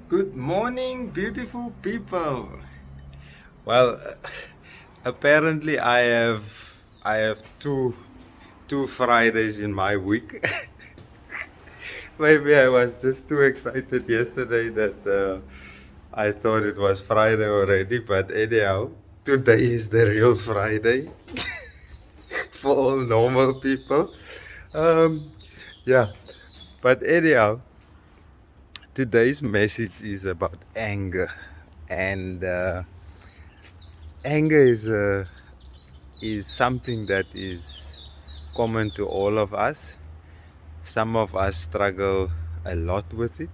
Good morning, beautiful people. Well, apparently I have two Fridays in my week. Maybe I was just too excited yesterday that I thought it was Friday already. But anyhow, today is the real Friday for all normal people. Um, yeah. But anyhow, today's message is about anger, and anger is something that is common to all of us. Some of us struggle a lot with it,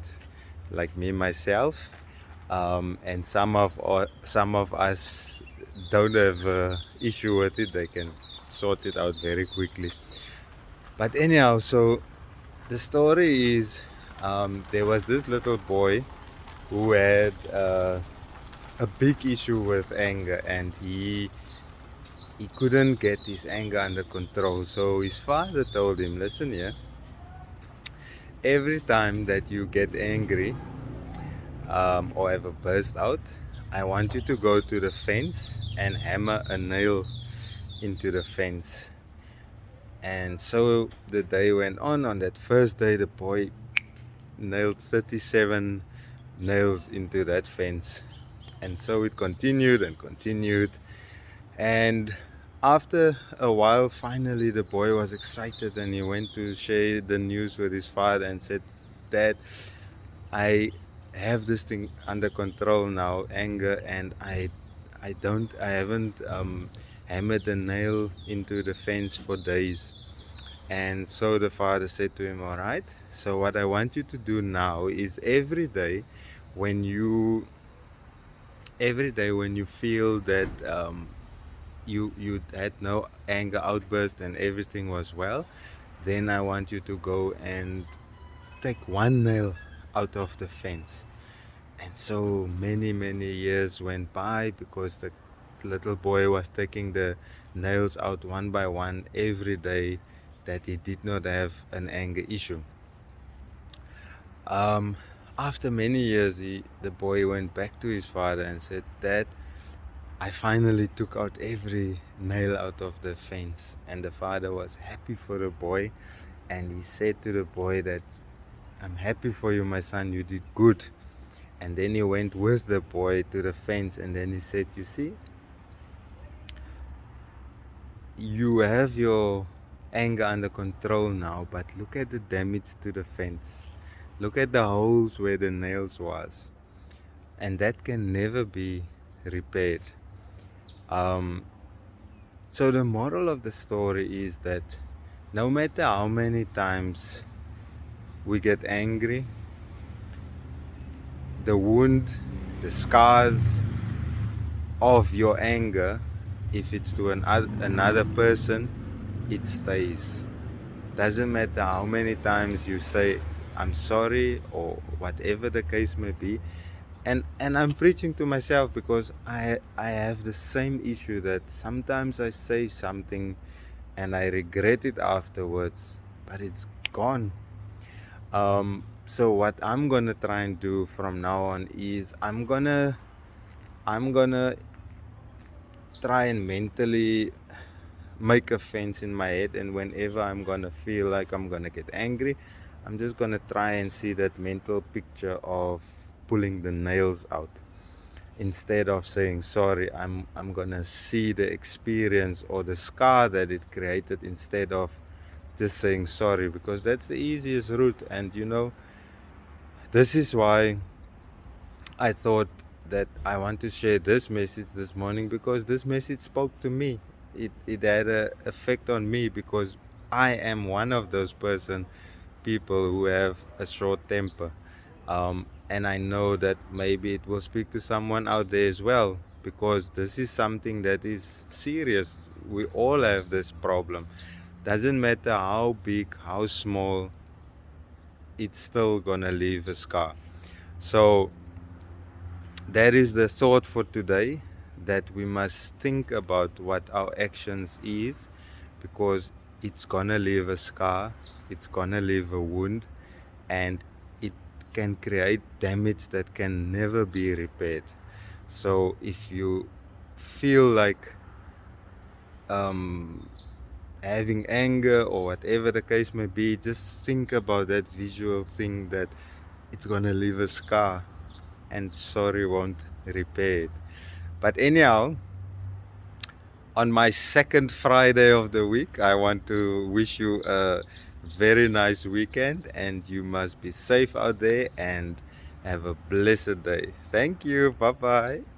like me myself, and some of us don't have an issue with it. They can sort it out very quickly. But anyhow, so the story is there was this little boy who had a big issue with anger, and he couldn't get his anger under control. So his father told him, listen here, every time that you get angry or have a burst out, I want you to go to the fence and hammer a nail into the fence. And so the day went on. On that first day, the boy nailed 37 nails into that fence. And so it continued and continued. And after a while, finally, the boy was excited and he went to share the news with his father and said, Dad, I have this thing under control now, anger, and I haven't hammered a nail into the fence for days. And so the father said to him, all right, so what I want you to do now is when you every day when you feel that you had no anger outburst and everything was well, then I want you to go and take one nail out of the fence. And so many years went by because the little boy was taking the nails out one by one every day that he did not have an anger issue. Um, After many years, the boy went back to his father and said, Dad, I finally took out every nail out of the fence. And the father was happy for the boy, and he said to the boy that, I'm happy for you, my son, you did good. And then he went with the boy to the fence, and then he said, you see, you have your anger under control now, but look at the damage to the fence. Look at the holes where the nails was. And that can never be repaired. Um, so the moral of the story is that no matter how many times we get angry, the wound, the scars of your anger, if it's to another person, it stays. Doesn't matter how many times you say I'm sorry or whatever the case may be. And I'm preaching to myself because I have the same issue that sometimes I say something and I regret it afterwards, but it's gone. So what I'm gonna try and do from now on is I'm gonna try and mentally make a fence in my head, and whenever I'm gonna feel like I'm gonna get angry, I'm just gonna try and see that mental picture of pulling the nails out. Instead of saying sorry, I'm gonna see the experience or the scar that it created instead of just saying sorry, because that's the easiest route. And this is why I thought that I want to share this message this morning, because this message spoke to me. It had an effect on me because I am one of those people who have a short temper. And I know that maybe it will speak to someone out there as well, because this is something that is serious. We all have this problem. Doesn't matter how big, how small, it's still gonna leave a scar. So that is the thought for today, that we must think about what our actions is, because it's gonna leave a scar, it's gonna leave a wound, and it can create damage that can never be repaired. So if you feel like um, having anger or whatever the case may be, just think about that visual thing that it's gonna leave a scar, and sorry won't repair it. But anyhow, on my second Friday of the week, I want to wish you a very nice weekend, and you must be safe out there and have a blessed day. Thank you. Bye bye.